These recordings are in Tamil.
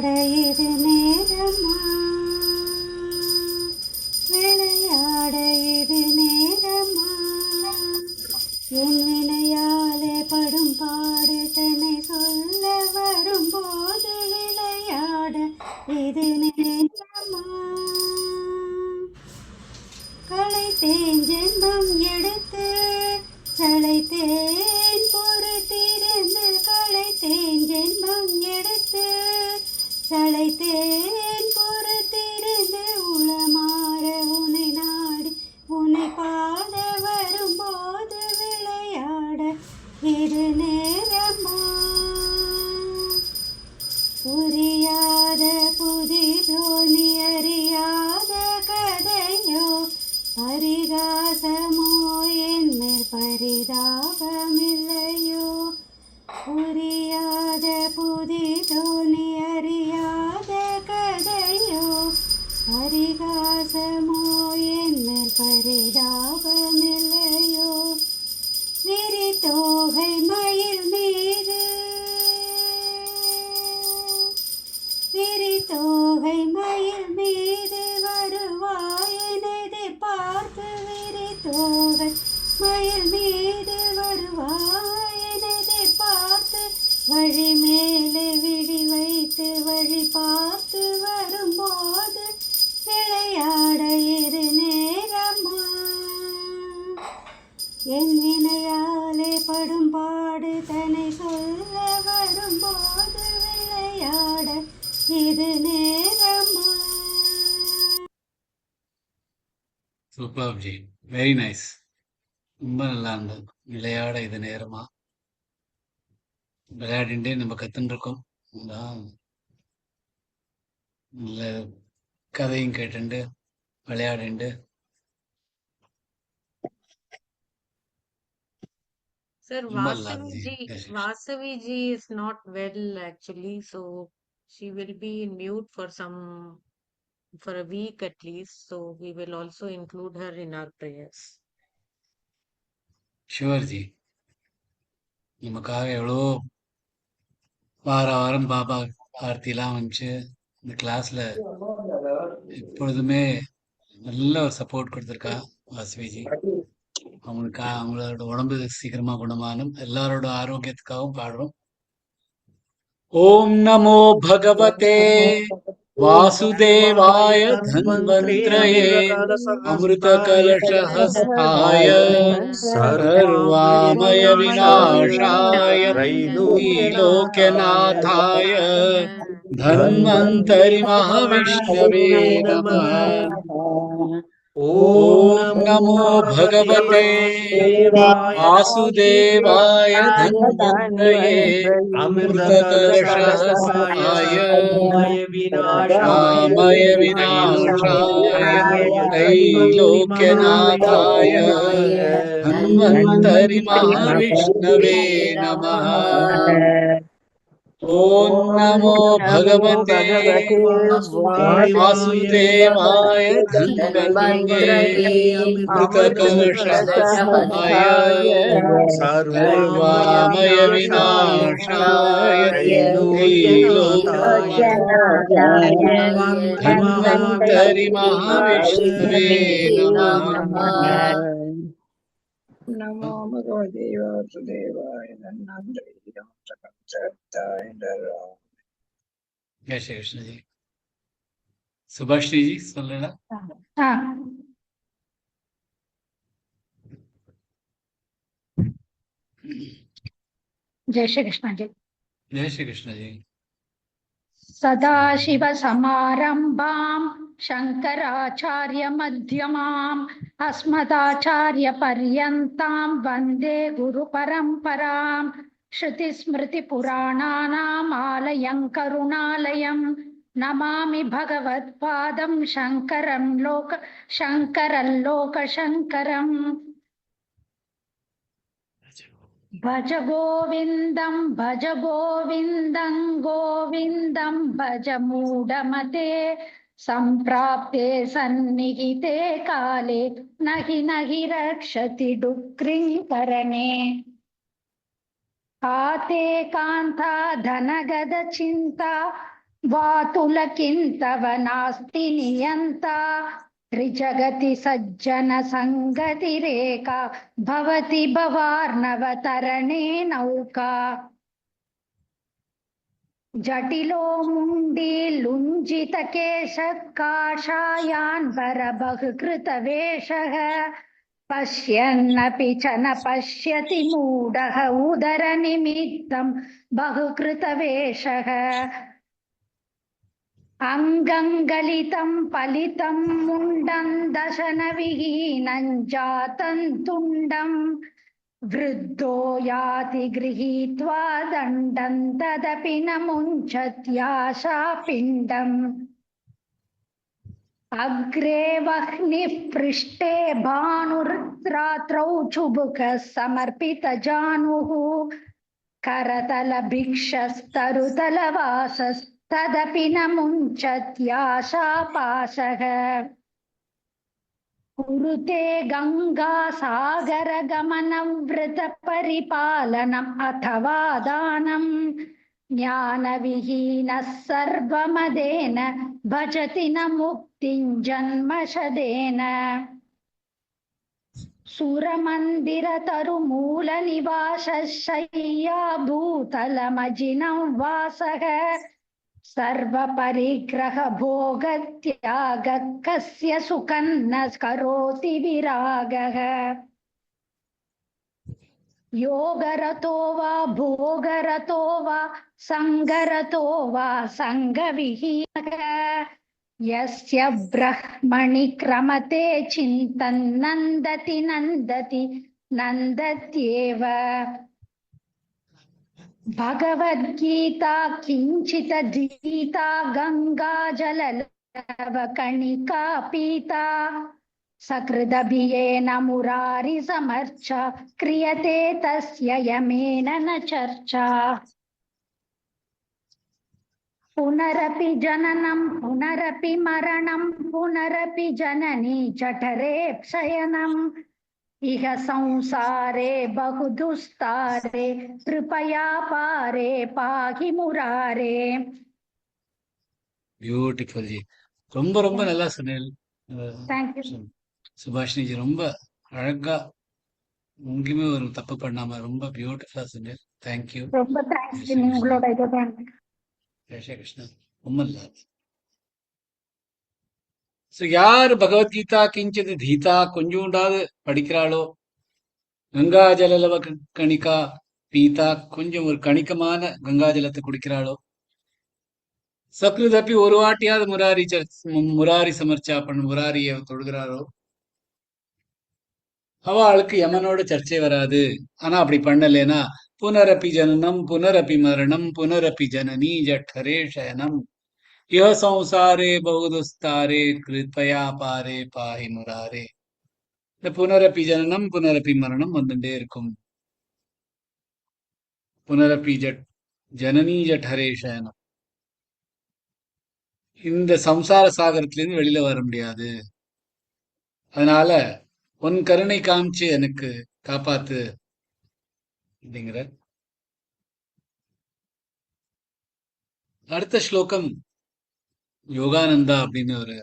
விளையாட இது நேரமா, விளையாட இது நேரமா, என் வினையாலே படும் பாடு தன்னை சொல்ல வரும்போது விளையாட இது நேரமா. களைத்தேன் ஜென்மம் எடுத்து சளைத்தேன் பொறுத்திருந்து, களைத்தேன் ஜென்மம் எடுத்து சளைத்தேன் பொறுத்திருந்து, உளமாற உன்னை நாடி உன்னை பாட வரும்போது விளையாட இது நேரமா. புரியாத புதிதோ நீ அறியாத கதையோ, பரிகாசமோ என் மேல் பரிதாபமில்லையோ. புரியாத புதிதோ நீ அறியாத கதையோ, பரிகாசமோ என் மேல் பரிதாபமில்லையோ. விரித்தோகை மயில் மீது, விரித்தோகை மயில் மீது வருவாய் எனது பார்த்து, விரித்தோகை மயில் மீது வருவாய் எனது பார்த்து, வழி மேலே விழி வைத்து வழி பார்த்து வரும்போது விளையாட இது நேரமா. என் வினையாலே படும் பாடு தன்னை சொல்ல வரும்போது விளையாட இது நேரமா. சூப்பர் ஜி, வெரி நைஸ். ரொம்ப நல்லா இருந்தது. விளையாட இது நேரமா, விளையாடிண்டே நம்ம கத்துன்னு இருக்கோம். நல்ல கதையும் கேட்டுண்டு விளையாடிண்டு. Sir, ரொம்ப நல்லா இருந்தது. Vasavi ji is not well actually, so she will be in mute for a week at least. So we will also include her in our prayers. Sure G, நமக்காக எவ்வளோ வாரம் பாபா ஆர்த்திலாம் வந்துச்சு இந்த கிளாஸ்ல எப்பொழுதுமே நல்ல ஒரு சப்போர்ட் கொடுத்துருக்கா வாசவிஜி. அவங்களோட உடம்பு சீக்கிரமா குணமானும் எல்லாரோட ஆரோக்கியத்துக்காகவும் பாடுறோம். ஓம் நமோ பகவதே வாசுதேவாய தன்வந்திரயே அமிர்த கலசஹஸ்தாய சர்வாமய விநாசாய த்ரிலோக்யநாதாய தன்வந்தரி மகாவிஷ்ணவே நமः. ஓம் நமோ பகவதே வாசுதேவாய தன்வந்திரயே அமிர்த கலசஹஸ்தாய ராமய விநாசாய த்ரைலோக்யநாதாய தன்வந்தரி மகாவிஷ்ணவே நமः. ஓம் நமோ பகவதே வாசுதேவாய தன்வந்திரயே அமிர்த கலசஹஸ்தாய சர்வாமய விநாசாய த்ரிலோக்யநாதாய தன்வந்தரி மகாவிஷ்ணவே நமः. நமோ பகவதே வாசுதேவாய जय श्री कृष्ण जी. सुभाश्री जी सुन लेना. जय श्री कृष्ण जी. जय श्री कृष्ण जी. सदाशिव समारंभां शंकराचार्य मध्यमाम् अस्मदाचार्य पर्यन्तां वन्दे गुरु परंपराम्. श्रुतिस्मृति पुराणानाम् आलयं करुणालयं नमामि भगवत्पादं शंकरं लोकशंकरम्. भज गोविन्दं गोविन्दं भज मूढमते सम्प्राप्ते सन्निहिते काले नहि रक्षति डुक्रिंकरणे. आते कान्ता धनगद चिन्ता वातुलकिन्तव नास्ति नियन्ता त्रिजगति सज्जन सङ्गतिरेका भवति भवार्णवतरणे नौका जटिलो मुण्डी लुञ्जितकेशः काषायान्बरबहुकृतवेषः पश्यन्नपि च न पश्यति मूढः उदरनिमित्तं बहुकृतवेषः अङ्गङ्गलितं पलितं मुण्डं दशनविहीनं जातं तुण्डम् वृद्धो याति गृहीत्वा दण्डं तदपि न मुञ्चत्याशापिण्डम् अग्रे वह्निः पृष्ठे भानुर्रात्रौ चुबुकः समर्पितजानुः करतलभिक्षस्तरुतलवासस्तदपि न मुञ्चत्याशापाशः कुरुते गङ्गासागरगमनं वृतपरिपालनम् अथवा दानम् ज्ञानविहीनः सर्वमदेन भजति न मुक्तिं जन्मशदेन सुरमन्दिरतरुमूलनिवासः शय्याभूतलमजिनं वासः सर्वपरिग्रहभोगत्यागः कस्य सुखं न करोति विरागः योगरतो वा भोगरतो वा सङ्गरतो वा सङ्गविहीनः यस्य ब्रह्मणि क्रमते चिन्तन्नन्दति नन्दति नन्दत्येव भगवद्गीता किञ्चिदधीता गङ्गाजललवकणिका पीता सकृदभियेन मुरारिसमर्चा क्रियते तस्य यमेन न चर्चा पुनरपि जननं पुनरपि मरणं पुनरपि जननी जठरे शयनम् इह संसारे बहुदुस्तारे कृपया पारे पाहि मुरारे பியூட்டிஃபுல் ஜி. ரொம்ப ரொம்ப நல்லா சொன்னேன். Thank you. சுபாஷினி ஜி ரொம்ப அழகா, எங்கேயுமே ஒரு தப்பு பண்ணாம ரொம்ப பியூட்டிஃபுல்லா சொன்னேன். தேங்க்யூ. ரொம்ப தேங்க்ஸ் உங்களோட இதுதான் ஜெய் ஸ்ரீ கிருஷ்ணா. ரொம்ப நல்லா. ஸோ யார் பகவத்கீதா கிஞ்சித் தீதா கொஞ்சோண்டாவது படிக்கிறாளோ, கங்கா ஜலலவ கணிகா பீதா கொஞ்சம் ஒரு கணிக்கமான கங்கா ஜலத்தை குடிக்கிறாளோ, சக்ருதப்பி ஒரு வாட்டியாவது முராரி சமர்ச்சா பண்ண முராரியை தொடுகிறாரோ, அவளுக்கு யமனோட சர்ச்சை வராது. ஆனா அப்படி பண்ணலேனா புனரப்பி ஜனனம் புனரப்பி மரணம் புனரப்பி ஜனனி ஜட்டரே சயனம் இஹ சம்சாரே பகுதுஸ்தாரே கிருபயா பாரே பாஹி முராரே. இந்த புனரப்பி ஜனனம் புனரப்பி மரணம் வந்துட்டே இருக்கும். புனரப்பி ஜனனி ஜட்டரே சயனம். இந்த சம்சார சாகரத்திலிருந்து வெளியில வர முடியாது. அதனால உன் கருணை காமிச்சு எனக்கு காப்பாத்து அப்படிங்கிற. அடுத்த ஸ்லோகம் யோகானந்தா அப்படின்னு ஒரு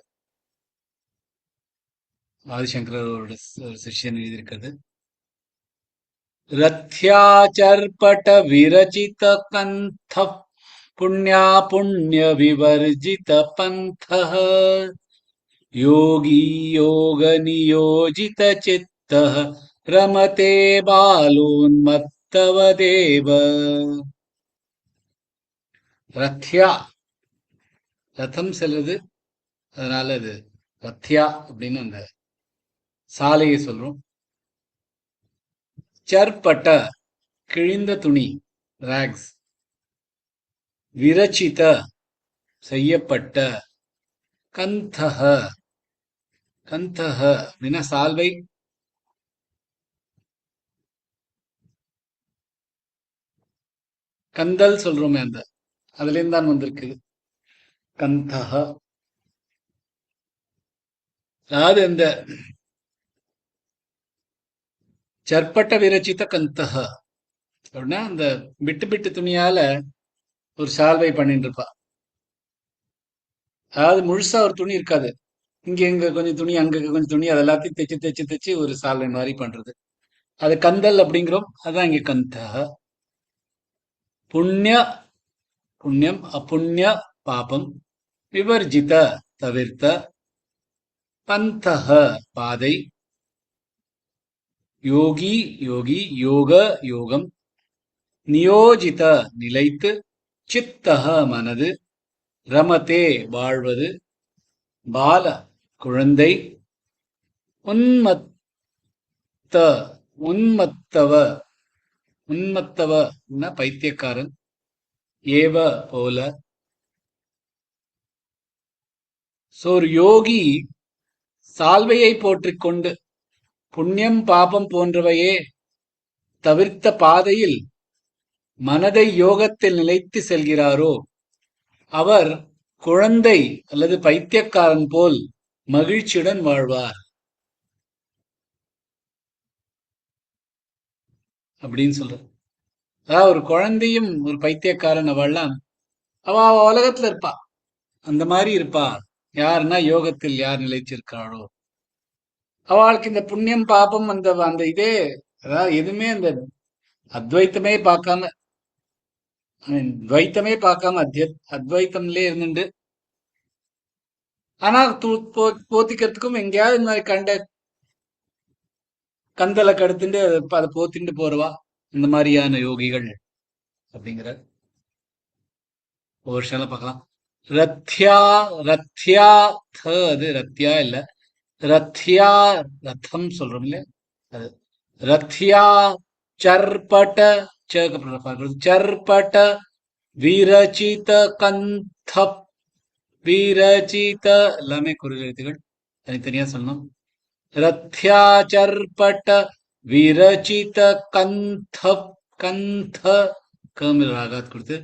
ஆதிசங்கரோட ஒரு சிஷ்யன் எழுதியிருக்கிறது. ரத்யாச்சர்பட விரச்சித கந்த புண்ணியா புண்ணிய விவர்ஜித பந்த யோகி யோக நியோஜித சித்த ரமதே பாலோன்மத்தவதேவ. ரத்யா ரதம் செல்லுது, அதனால அது ரத்யா அப்படின்னு அந்த சாலையை சொல்றோம். சர்பட்ட கிழிந்த துணி ராக்ஸ், விரச்சித செய்யப்பட்ட, கந்தஹ கந்தஹ அப்படின்னா சால்வை, கந்தல் சொல்றோமே அந்த அதுல இருந்து தான் வந்திருக்கு கந்தஹ. அதாவது இந்த சர்பட்ட விரச்சித கந்தஹ அப்படின்னா அந்த பிட்டு பிட்டு துணியால ஒரு சால்வை பண்ணிட்டு இருப்பா. அதாவது முழுசா ஒரு துணி இருக்காது. இங்க கொஞ்சம் துணி, அங்க கொஞ்சம் துணி, அது எல்லாத்தையும் தைச்சு தைச்சு தைச்சு ஒரு சாலை மாதிரி பண்றது. அது கந்தல் அப்படிங்கிறோம். அதான் இங்க கந்த. புண்ணிய புண்ணியம், அப்புண்ணிய பாபம், விவர்ஜித தவிர்த்த, பந்தஹ பாதை, யோகி யோகி, யோக யோகம், நியோஜித நிலைத்து, சித்தஹ மனது, ரமதே வாழ்வது, பால குழந்தை, உன்மத்த உன்மத்தவ உன்மத்தவ பைத்தியக்காரன், ஏவ போல. சோ ஒரு யோகி சால்வையை போற்றிக் கொண்டு புண்ணியம் பாபம் போன்றவையே தவிர்த்த பாதையில் மனதை யோகத்தில் நிலைத்து செல்கிறாரோ அவர் குழந்தை அல்லது பைத்தியக்காரன் போல் மகிழ்ச்சியுடன் வாழ்வார் அப்படின்னு சொல்ற. அதாவது ஒரு குழந்தையும் ஒரு பைத்தியக்காரன் அவள்லாம் அவ உலகத்துல இருப்பா, அந்த மாதிரி இருப்பா. யாருன்னா யோகத்தில் யார் நிலைச்சிருக்காளோ அவளுக்கு இந்த புண்ணியம் பாபம் அந்த அந்த இதே, அதாவது எதுவுமே அந்த அத்வைத்தமே பார்க்காம, துவைத்தமே பார்க்காம அத்வைத்தம்லயே இருந்துட்டு, ஆனா போத்திக்கிறதுக்கும் எங்கேயாவது இந்த மாதிரி கந்தலை கடுத்துட்டு அதை போத்திட்டு போறவா இந்த மாதிரியான யோகிகள் அப்படிங்கிற ஒரு விஷயம் பார்க்கலாம். ரத்யா ரத்யா அது ரத்யா இல்ல, ரத்யா ரத்தம் சொல்றோம் இல்லையா, அது ரத்யா சர்பட சர்பட விரச்சித கந்த, விரச்சித எல்லாமே குறுகிய எழுத்துகள், தனித்தனியா சொல்லணும். ரத்யாச்சர்பட விரச்சித கந்த, கந்த கமில் ராகாத் கொடுத்து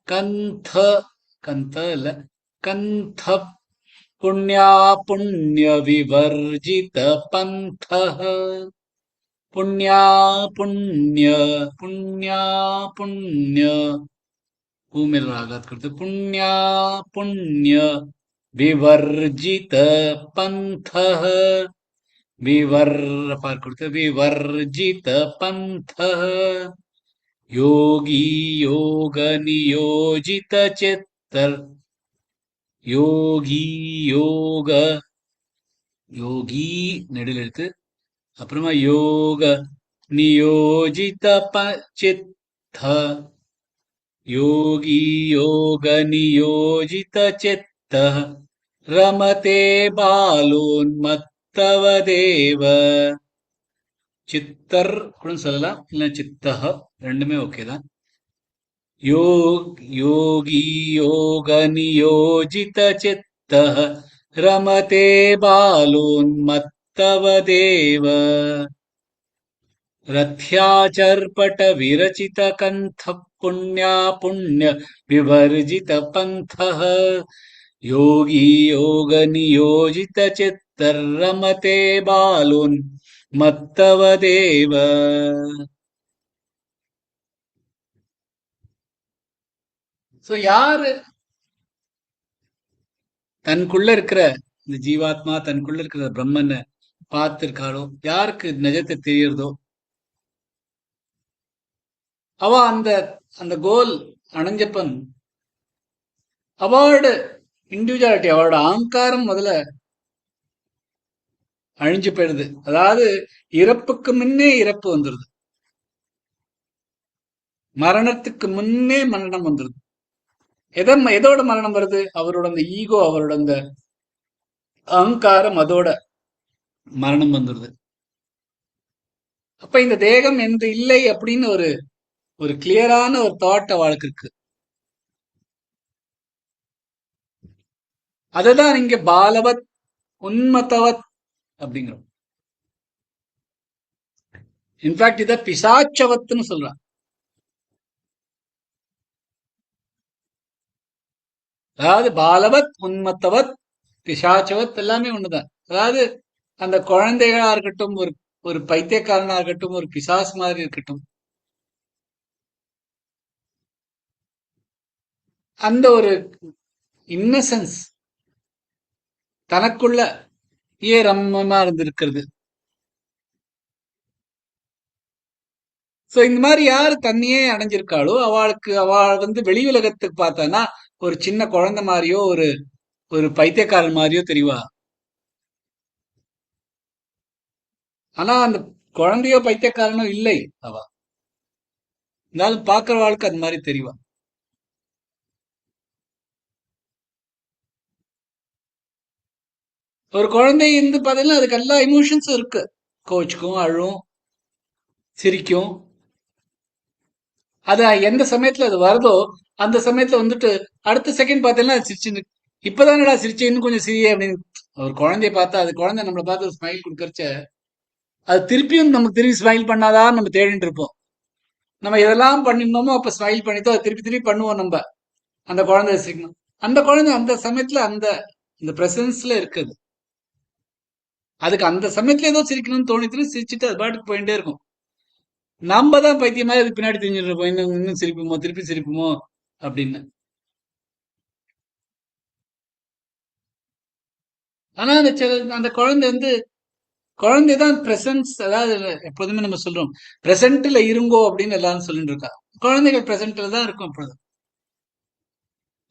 கந்த, கந்த இல்ல கந்த, புண்ணியா புண்ணிய விவர்ஜித பந்த, புண்ணியா புண்ணிய புண்ணியா புண்ணிய பூமில் ராகாத் கொடுத்து புண்ணியா புண்ணிய விவர்ஜித பந்த, கொடுத்து விவர்ஜித பந்த, யோகி யோக நியோஜித சித்தர், யோகி யோக யோகி நெடில் எழுத்து, அப்புறமா யோக நியோஜித சித்த, யோகி யோக நியோஜித சித்த, ரமதே பாலோன்மத்தவதேவ. சித்தர் அப்படின்னு சொல்லலாம், இல்ல சித்தஹ, ரெண்டுமே ஓகே தான். யோகி யோக நியோஜித சித்த, ரமதே பாலோன்மத்தவதேவ. रथ्याचर्पट विरचित कंथ, पुण्या पुण्य विवर्जित पंथः, योगी योग नियोजित चित्तर्रमते बालून् मत्तवदेव. சோ யாரு தனக்குள்ள இருக்கிற இந்த ஜீவாத்மா, தனக்குள்ள இருக்கிற பிரம்மனை பார்த்திருக்காளோ, யாருக்கு நிஜத்தை தெரியறதோ அவ அந்த அந்த கோல் அணைஞ்சப்பன் அவளோட இண்டிவிஜுவாலிட்டி, அவளோட அகங்காரம் முதல்ல அழிஞ்சு போயிடுது. அதாவது இறப்புக்கு முன்னே இறப்பு வந்துருது, மரணத்துக்கு முன்னே மரணம் வந்துருது. எதோட மரணம் வருது? அவரோட அந்த ஈகோ, அவரோட அந்த அகங்காரம், அதோட மரணம் வந்துருது. அப்ப இந்த தேகம் என்று இல்லை அப்படின்னு ஒரு ஒரு கிளியரான ஒரு தாட் அவளுக்கு இருக்கு. அதுதான் இங்க பாலவத் உன்மத்தவத் அப்படிங்கிறோம். இன்ஃபேக்ட் இத பிசாச்சவத்துன்னு சொல்றான். அதாவது பாலவத் உன்மத்தவத் பிசாச்சவத் எல்லாமே ஒண்ணுதான். அதாவது அந்த குழந்தைகளா இருக்கட்டும், ஒரு ஒரு பைத்தியக்காரனா இருக்கட்டும், ஒரு பிசாஸ் மாதிரி இருக்கட்டும், அந்த ஒரு இன்னசென்ஸ், தனக்குள்ள ஏ ரம்மமா இருந்திருக்கிறது. சோ இந்த மாதிரி யாரு தன்னையே அடைஞ்சிருக்காளோ அவள் வந்து வெளி உலகத்துக்கு பார்த்தானா ஒரு சின்ன குழந்தை மாதிரியோ ஒரு ஒரு பைத்தியக்காரன் மாதிரியோ தெரிவா. ஆனா அந்த குழந்தையோ பைத்தியக்காரனோ இல்லை அவ. இருந்தாலும் பாக்குறவாளுக்கு அது மாதிரி தெரிவா. ஒரு குழந்தை இருந்து பார்த்தீங்கன்னா அதுக்கு எல்லா எமோஷன்ஸும் இருக்கு. கோச்சுக்கும், அழும், சிரிக்கும். அது எந்த சமயத்துல அது வருதோ அந்த சமயத்துல வந்துட்டு அடுத்த செகண்ட் பார்த்தீங்கன்னா அது சிரிச்சுன்னு இப்பதானடா சிரிச்சு இன்னும் கொஞ்சம் சிரியே அப்படின்னு. ஒரு குழந்தைய பார்த்தா அது குழந்தை நம்மளை பார்த்து ஒரு ஸ்மைல் கொடுக்கறச்ச அது திருப்பியும் நமக்கு திருப்பி ஸ்மைல் பண்ணாதான் நம்ம தேடிட்டு இருப்போம். நம்ம எதெல்லாம் பண்ணிருந்தோமோ அப்ப ஸ்மைல் பண்ணிட்டோம் அதை திருப்பி திருப்பி பண்ணுவோம் நம்ம. அந்த குழந்தை சிரிக்கணும். அந்த குழந்தை அந்த சமயத்துல இந்த பிரசன்ஸ்ல இருக்குது. அதுக்கு அந்த சமயத்துல ஏதோ சிரிக்கணும்னு தோணிட்டு சிரிச்சுட்டு அது பாட்டுக்கு போயிட்டே இருக்கும். நம்ம தான் பைத்தியமா அதுக்கு பின்னாடி தெரிஞ்சுட்டு இருப்போம். இன்னும் இன்னும் சிரிப்புமோ திருப்பி சிரிப்புமோ அப்படின்னு. ஆனா அந்த குழந்தை வந்து குழந்தைதான் பிரசன்ஸ். அதாவது எப்போதுமே நம்ம சொல்றோம் பிரசன்ட்ல இருங்கோ அப்படின்னு எல்லாரும் சொல்லிட்டு இருக்கா. குழந்தைகள் பிரசன்ட்ல தான் இருக்கும். அப்பொழுது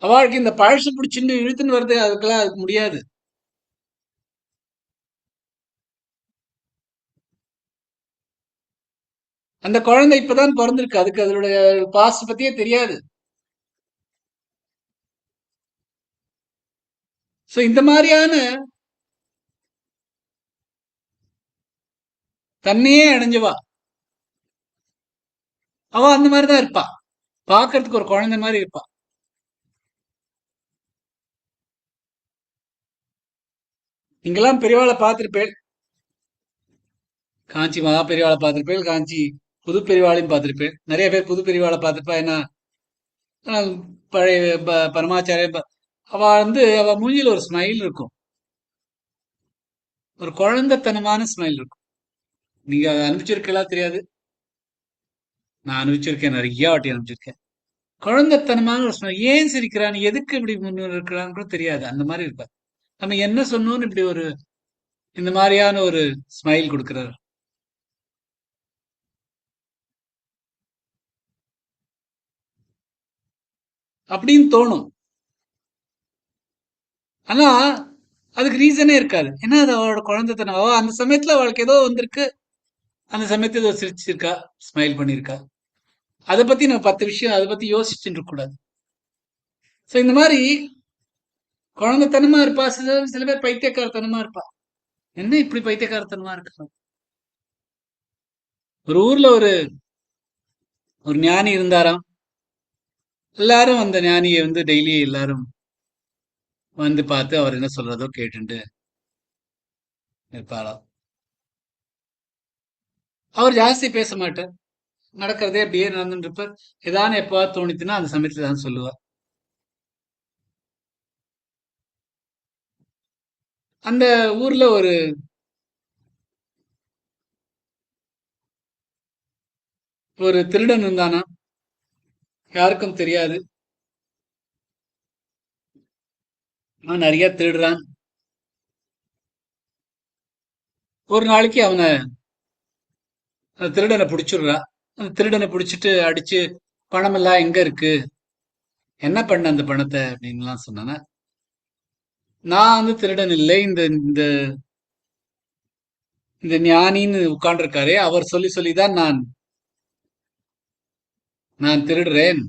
அவளுக்கு இந்த பழசு பிடிச்சின்னு இழுத்துன்னு வருது அதுக்கெல்லாம் அதுக்கு முடியாது. அந்த குழந்தை இப்பதான் பிறந்திருக்கு. அதுக்கு அதனுடைய பாஸ்ட் பத்தியே தெரியாது. சோ இந்த மாதிரியான தன்னையே அடைஞ்சவா அவ அந்த மாதிரிதான் இருப்பா. பாக்குறதுக்கு ஒரு குழந்தை மாதிரி இருப்பா. நீங்கெல்லாம் பெரியவாளை பார்த்திருப்பேன். காஞ்சி மகா பெரியவாளை பார்த்திருப்பேன். காஞ்சி புது பெரியவாளையும் பார்த்திருப்பேன். நிறைய பேர் புது பெரியவாளை பார்த்திருப்பா. ஏன்னா பழைய பரமாச்சாரிய அவ வந்து அவ மூஞ்சில ஒரு ஸ்மைல் இருக்கும். ஒரு குழந்தைத்தனமான ஸ்மைல் இருக்கும். நீங்க அதை அனுப்பிச்சிருக்கலாம் தெரியாது. நான் அனுப்பிச்சிருக்கேன், நிறைய வாட்டி அனுப்பிச்சிருக்கேன். குழந்தைத்தனமான ஒரு ஸ்மைல். ஏன் சிரிக்கிறான், எதுக்கு இப்படி முன்னேறி இருக்கிறான்னு கூட தெரியாது. அந்த மாதிரி இருப்பார். நம்ம என்ன சொன்னோம்னு இப்படி ஒரு இந்த மாதிரியான ஒரு ஸ்மைல் கொடுக்கிறார் அப்படின்னு தோணும். ஆனா அதுக்கு ரீசனே இருக்காது. ஏன்னா அது அவளோட குழந்தைத்தனம். அவ அந்த சமயத்துல அவளுக்கு ஏதோ வந்திருக்கு. அந்த சமயத்துல ஏதோ சிரிச்சிருக்கா, ஸ்மைல் பண்ணிருக்கா. அதை பத்தி நம்ம 10 விஷயம் அதை பத்தி யோசிச்சுட்டு இருக்க கூடாது. சோ இந்த மாதிரி குழந்தைத்தனமா இருப்பா. சில பேர் பைத்தியக்காரத்தனமா இருப்பா. என்ன இப்படி பைத்தியக்காரத்தனமா இருக்கு. ஒரு ஊர்ல ஒரு ஒரு ஞானி இருந்தாராம். எல்லாரும் அந்த ஞானியை வந்து டெய்லி எல்லாரும் வந்து பார்த்து அவர் என்ன சொல்றதோ கேட்டுட்டு இருப்பாராம். அவர் ஜாஸ்தி பேச மாட்டார். நடக்கிறதே அப்படியே நடந்துட்டு இருப்பார். ஏதானு எப்பவாவது தோணித்துன்னா அந்த சமயத்துல தான் சொல்லுவார். அந்த ஊர்ல ஒரு திருடன் இருந்தானா. யாருக்கும் தெரியாது. அவன் நிறைய திருடுறான். ஒரு நாளைக்கு அந்த திருடனை பிடிச்சிடுறா. அந்த திருடனை பிடிச்சிட்டு அடிச்சு பணம் எல்லாம் எங்க இருக்கு, என்ன பண்ண அந்த பணத்தை அப்படின்லாம் சொன்னானா. நான் வந்து திருடன் இல்லை. இந்த இந்த இந்த ஞானின்னு உட்கார்ந்துருக்காரே அவர் சொல்லி சொல்லிதான் நான் திருடுறேன்.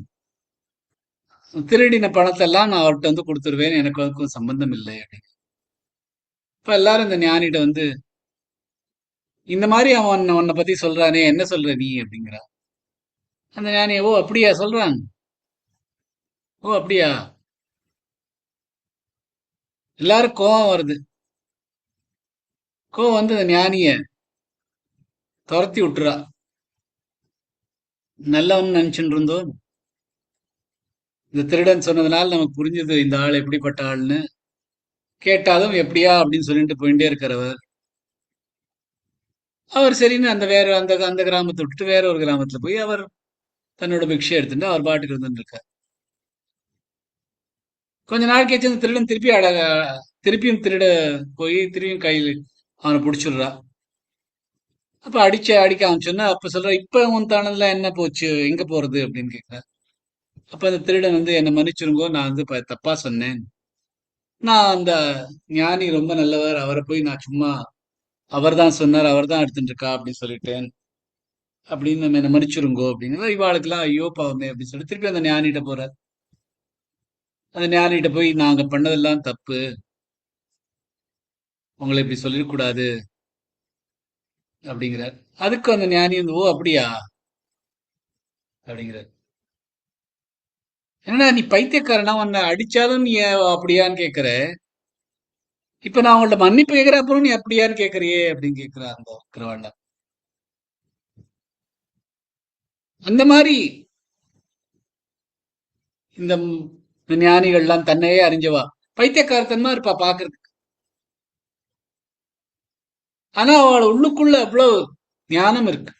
திருடின பணத்தை எல்லாம் நான் அவர்கிட்ட வந்து கொடுத்துருவேன். எனக்கு அதுக்கும் சம்பந்தம் இல்லை அப்படின்னு. இப்ப எல்லாரும் இந்த ஞானிகிட்ட வந்து இந்த மாதிரி அவன் உன்னை பத்தி சொல்றானே, என்ன சொல்ற நீ அப்படிங்கிறா. அந்த ஞானி ஓ அப்படியா சொல்றான், ஓ அப்படியா. எல்லாரும் கோவம் வருது. கோவம் வந்து அந்த ஞானிய துரத்தி விட்டுறா. நல்லவன் நினைச்சுட்டு இருந்தோம். இந்த திருடன் சொன்னதுனால நமக்கு புரிஞ்சது இந்த ஆள் எப்படிப்பட்ட ஆள்னு. கேட்டாலும் எப்படியா அப்படின்னு சொல்லிட்டு போயிட்டே இருக்கிறவர். அவர் சரின்னு அந்த வேற அந்த அந்த கிராமத்தை விட்டுட்டு வேற ஒரு கிராமத்துல போய் அவர் தன்னோட பிக்ஷை எடுத்துட்டு அவர் பாட்டுக்கு இருந்துட்டு இருக்கார். கொஞ்ச நாள் கழிச்சு அந்த திருடன் திருப்பியும் திருட போய் திருப்பியும் கையில் அவனை பிடிச்சிடுறா. அப்ப அடிக்க ஆரம்பிச்சோன்னா அப்ப சொல்ற, இப்ப உன் தானதுல என்ன போச்சு, எங்க போறது அப்படின்னு கேட்கிற. அப்ப அந்த திருடன் வந்து, என்னை மன்னிச்சிருங்கோ, நான் வந்து தப்பா சொன்னேன். நான் அந்த ஞானி ரொம்ப நல்லவர், அவரை போய் நான் சும்மா அவர்தான் சொன்னார், அவர்தான் எடுத்துட்டு இருக்கா அப்படின்னு சொல்லிட்டேன் அப்படின்னு, நம்ம என்ன மன்னிச்சிருங்கோ அப்படின்னு. இவாளுக்கெல்லாம் ஐயோ பாவமே அப்படின்னு சொல்லி திருப்பி அந்த ஞானிகிட்ட போறார். அந்த ஞானிகிட்ட போய், நாங்க பண்ணதெல்லாம் தப்பு, உங்களை இப்படி சொல்லிடக்கூடாது அப்படிங்கிறார். அதுக்கு அந்த ஞானி வந்து, ஓ அப்படியா அப்படிங்கிறார். என்னடா நீ பைத்தியக்காரனா, உன்னை அடிச்சாலும் நீ அப்படியான்னு கேட்கிற, இப்ப நான் உங்கள்ட்ட மன்னிப்பு கேட்கிற அப்புறம் நீ அப்படியான்னு கேட்கறியே அப்படின்னு கேட்கிறா அந்த கிரவாண்ட. அந்த மாதிரி இந்த ஞானிகள்லாம் தன்னையே அறிஞ்சவா பைத்தியக்காரத்தனமா இருப்பா பாக்குறதுக்கு. ஆனா அவள் உள்ளுக்குள்ள அவ்வளவு ஞானம் இருக்கு.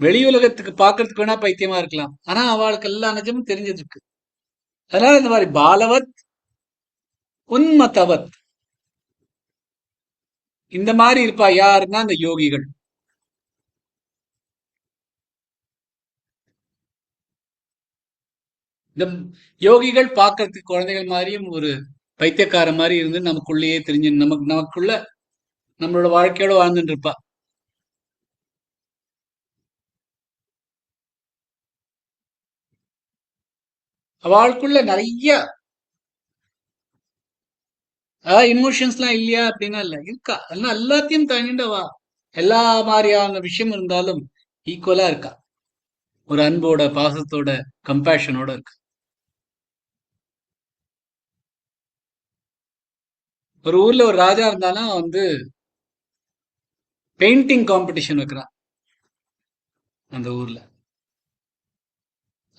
வெளி உலகத்துக்கு பாக்குறதுக்கு வேணா பைத்தியமா இருக்கலாம், ஆனா அவளுக்கு எல்லா நிஜமும் தெரிஞ்சிருக்கு. அதனால இந்த மாதிரி பாலவத் உன்மதவத் இந்த மாதிரி இருப்பா. யாருன்னா இந்த யோகிகள். இந்த யோகிகள் பார்க்கறதுக்கு குழந்தைகள் மாதிரியும் ஒரு பைத்தியக்கார மாதிரி இருந்து நமக்குள்ளேயே தெரிஞ்சு நமக்குள்ள நம்மளோட வாழ்க்கையோட வாழ்ந்துட்டு இருப்பா. அவளுக்குள்ள நிறைய இமோஷன்ஸ் எல்லாம் இல்லையா அப்படின்னா இல்ல, இருக்கா. எல்லாம் எல்லாத்தையும் தாங்கிண்டவா. எல்லா மாதிரியான விஷயம் இருந்தாலும் ஈக்குவலா இருக்கா. ஒரு அன்போட, பாசத்தோட, கம்பேஷனோட இருக்கு. ஒரு ஊர்ல ஒரு ராஜா இருந்தாலும் வந்து பெயிண்டிங் காம்படிஷன் வைக்கிறான் அந்த ஊர்ல.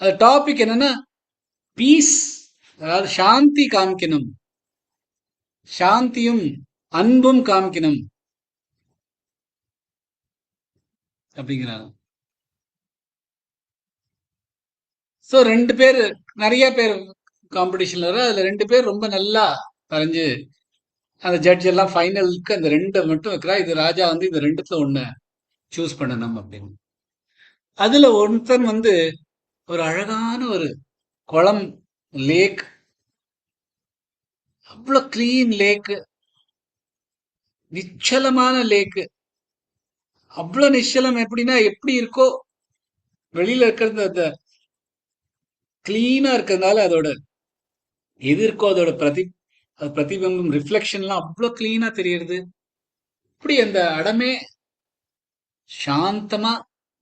அது டாபிக் என்னன்னா பீஸ், அதாவது சாந்தி காமிக்கணும், சாந்தியும் அன்பும் காமிக்கணும் அப்படிங்கிறாங்க. சோ 2 பேர், நிறைய பேர் காம்படிஷன்ல வர, அதுல 2 பேர் ரொம்ப நல்லா வரைஞ்சு அந்த ஜட்ஜ் எல்லாம் ஃபைனலுக்கு அந்த 2 மட்டும் வைக்கிறா. இது ராஜா வந்து இந்த 2த்துல ஒண்ணு சூஸ் பண்ணணும் அப்படின்னு. அதுல ஒருத்தன் வந்து ஒரு அழகான ஒரு குளம், லேக், அவ்வளவு கிளீன் லேக், நிச்சலமான லேக். அவ்வளவு நிச்சலம் எப்படின்னா எப்படி இருக்கோ, வெளியில இருக்கிறது அந்த கிளீனா இருக்கிறதுனால அதோட எது இருக்கோ அதோட பிரதிபிம்பம், ரிஃப்ளெக்ஷன்லாம் அவ்வளவு கிளீனா தெரியுது. இப்படி அந்த இடமே சாந்தமா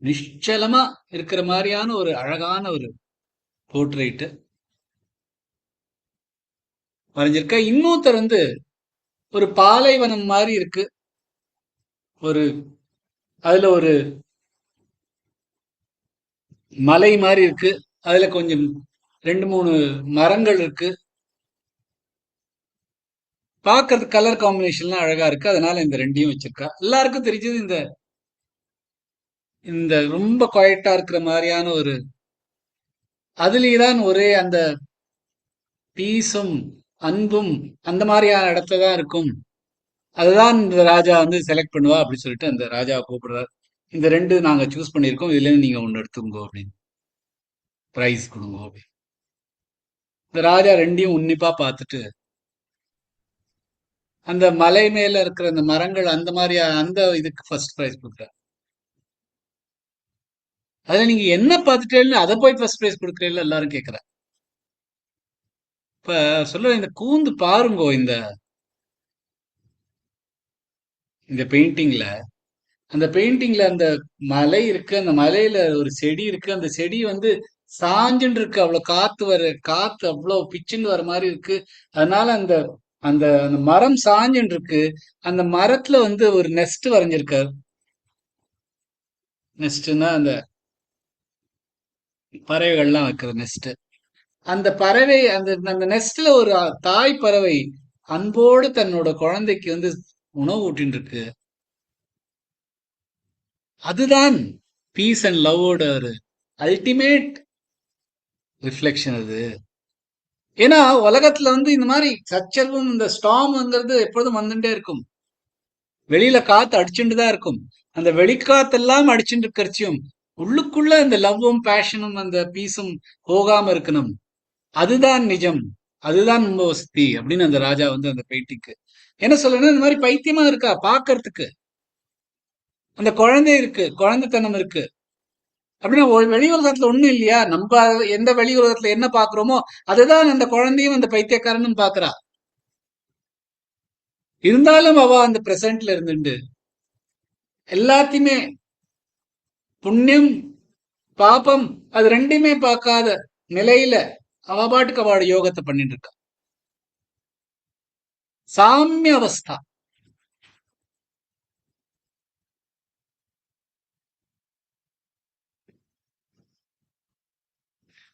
நிശ്ചலமா இருக்கிற மாதிரியான ஒரு அழகான ஒரு போர்ட்ரைட் வரைஞ்சிருக்க. இன்னொருத்தர் வந்து ஒரு பாலைவனம் மாதிரி இருக்கு, ஒரு அதுல ஒரு மலை மாதிரி இருக்கு, அதுல கொஞ்சம் 2 3 மரங்கள் இருக்கு. பார்க்கறது கலர் காம்பினேஷன்லாம் அழகா இருக்கு. அதனால இந்த 2யும் வச்சிருக்கா. எல்லாருக்கும் தெரிஞ்சது இந்த இந்த ரொம்ப குவைட்டா இருக்கிற மாதிரியான ஒரு, அதுலேதான் ஒரே அந்த பீஸும் அன்பும் அந்த மாதிரியான இடத்துல தான் இருக்கும். அதுதான் இந்த ராஜா வந்து செலக்ட் பண்ணுவா அப்படின்னு சொல்லிட்டு அந்த ராஜாவை கூப்பிடுறாரு. இந்த 2 நாங்க சூஸ் பண்ணியிருக்கோம், இதுல இருந்து நீங்க ஒன்னு எடுத்துக்கோ அப்படின்னு, பிரைஸ் கொடுங்க அப்படின்னு. இந்த ராஜா 2யும் உன்னிப்பா பார்த்துட்டு, அந்த மலை மேல இருக்கிற அந்த மரங்கள் அந்த மாதிரி அந்த இதுக்கு ஃபர்ஸ்ட் பிரைஸ் கொடுக்குறாரு. அதுல நீங்க என்ன பார்த்துட்டேன்னு அதை போய் ஃபர்ஸ்ட் பிரைஸ் கொடுக்குறீங்களா எல்லாரும் கேட்கிறாங்க. இப்ப சொல்ல, இந்த கூந்து பாருங்கோ, இந்த இந்த பெயிண்டிங்ல, அந்த பெயிண்டிங்ல அந்த மலை இருக்கு, அந்த மலையில ஒரு செடி இருக்கு, அந்த செடி வந்து சாஞ்சுன்னு இருக்கு, அவ்வளவு காத்து காத்து அவ்வளவு பிச்சுன்னு வர மாதிரி இருக்கு. அதனால அந்த அந்த அந்த மரம் சாஞ்சுன்னு இருக்கு. அந்த மரத்துல வந்து ஒரு நெஸ்ட் வரைஞ்சிருக்காரு. நெஸ்ட்னா அந்த பறவைகள்லாம் வைக்கிற நெஸ்ட். அந்த பறவை, அந்த அந்த நெஸ்ட்ல ஒரு தாய் பறவை அன்போடு தன்னோட குழந்தைக்கு வந்து உணவு ஊட்டின்னு இருக்கு. அதுதான் பீஸ் அண்ட் லவ்வோட ஒரு அல்டிமேட் ரிஃப்ளெக்ஷன் அது. ஏன்னா உலகத்துல இந்த மாதிரி சச்சரவும் இந்த ஸ்டாம்ங்கிறது எப்பொழுதும் வந்துட்டே இருக்கும். வெளியில காத்து அடிச்சுட்டு தான் இருக்கும். அந்த வெளிக்காத்தெல்லாம் அடிச்சுட்டு இருக்கிறச்சியும் உள்ளுக்குள்ள இந்த லவ்வும் பேஷனும் அந்த பீஸும் போகாம இருக்கணும். அதுதான் நிஜம், அதுதான் நம்ம வசதி அப்படின்னு அந்த ராஜா அந்த பேட்டிக்கு என்ன சொல்லணும், இந்த மாதிரி பைத்தியமா இருக்கா பாக்குறதுக்கு, அந்த குழந்தை இருக்கு, குழந்தைத்தனம் இருக்கு அப்படின்னா வெளி உலகத்துல ஒண்ணும் இல்லையா, நம்ம எந்த வெளி உலகத்துல என்ன பாக்குறோமோ அதுதான் அந்த குழந்தையும் அந்த பைத்தியக்காரனும் பாக்குறா. இருந்தாலும் அவ அந்த பிரசன்ட்ல இருந்துட்டு எல்லாத்தையுமே புண்ணியம் பாபம் அது ரெண்டுமே பார்க்காத நிலையில அவ பாட்டுக்கு அவளோட யோகத்தை பண்ணிட்டு இருக்கா. சாமிய அவஸ்தா.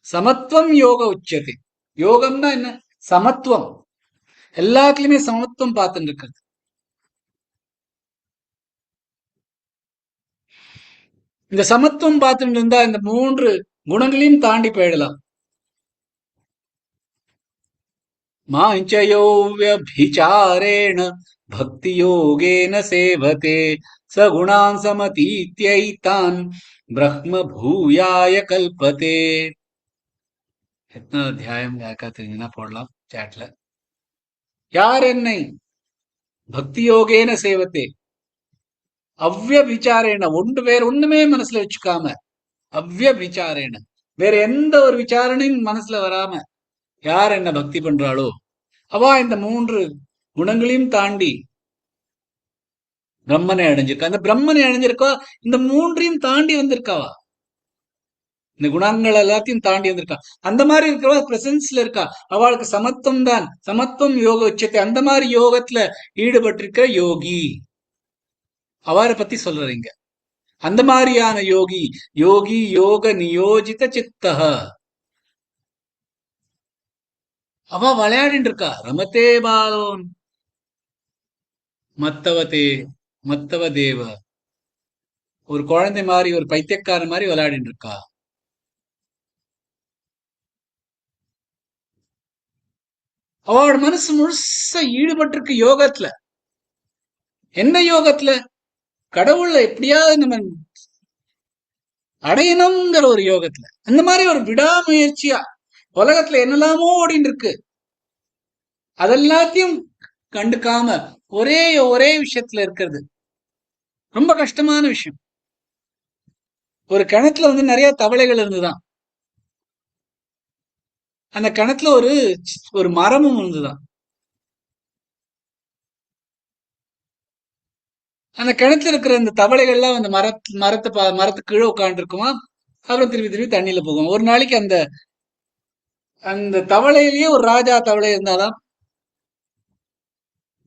சமத்துவம் யோக உச்சத்தை. யோகம்னா என்ன? சமத்துவம். எல்லாத்துலயுமே சமத்துவம் பார்த்துட்டு இருக்கிறது. இந்த சமத்துவம் பார்த்துட்டு இருந்தா இந்த 3 குணங்களையும் தாண்டி போயிடலாம். மாஞ்சயோ வியபிசாரேண பக்தி யோகேன சேவதே சகுணான் சமதீத்யைதான் பிரம்ம பூயாய கல்பதே. எத்தனை அத்தியாயம் யாருக்கா தெரிஞ்சுன்னா போடலாம் சாட்ல. யார் என்னை பக்தி யோகேன சேவத்தே அவ்விய விசாரேன வேற ஒண்ணுமே மனசுல வச்சுக்காம அவ்விய விசாரேன வேற எந்த ஒரு விசாரணையும் மனசுல வராம யார் என்ன பக்தி பண்றாளோ அவ இந்த 3 குணங்களையும் தாண்டி பிரம்மனை அடைஞ்சிருக்கா. அந்த பிரம்மனை அடைஞ்சிருக்கா இந்த 3ஐயும் தாண்டி வந்திருக்காவா, இந்த குணங்கள் எல்லாத்தையும் தாண்டி வந்திருக்கா. அந்த மாதிரி இருக்கிறவா பிரசன்ஸ்ல இருக்கா. அவளுக்கு சமத்துவம் தான், சமத்துவம் யோக உச்சத்தை. அந்த மாதிரி யோகத்துல ஈடுபட்டிருக்கிற யோகி அவரை பத்தி சொல்றீங்க. அந்த மாதிரியான யோகி, யோகி யோக நியோஜித சித்தக அவ விளையாடிட்டு இருக்கா. ரமதே பாலோன் மத்தவதே மத்தவ தேவ ஒரு குழந்தை மாதிரி ஒரு பைத்தியக்கார மாதிரி விளையாடிட்டு இருக்கா. அவளோட மனசு முழுசா ஈடுபட்டிருக்கு யோகத்துல. என்ன யோகத்துல? கடவுள்ல எப்படியாவது நம்ம அடையணுங்கிற ஒரு யோகத்துல. அந்த மாதிரி ஒரு விடாமுயற்சியா உலகத்துல என்னெல்லாமோ ஓடிட்டு இருக்கு, அதெல்லாத்தையும் கண்டுக்காம ஒரே ஒரே விஷயத்துல இருக்கிறது ரொம்ப கஷ்டமான விஷயம். ஒரு கிணத்துல நிறைய தவளைகள் இருந்துதான். அந்த கிணத்துல ஒரு மரமும் இருந்துதான். அந்த கிணத்துல இருக்கிற இந்த தவளைகள்லாம் அந்த மரத்துக்கு கீழே உட்காந்து இருக்குமா. அப்புறம் திருப்பி திருப்பி தண்ணியில போகும். ஒரு நாளைக்கு அந்த அந்த தவளையிலேயே ஒரு ராஜா தவளை இருந்தாலும்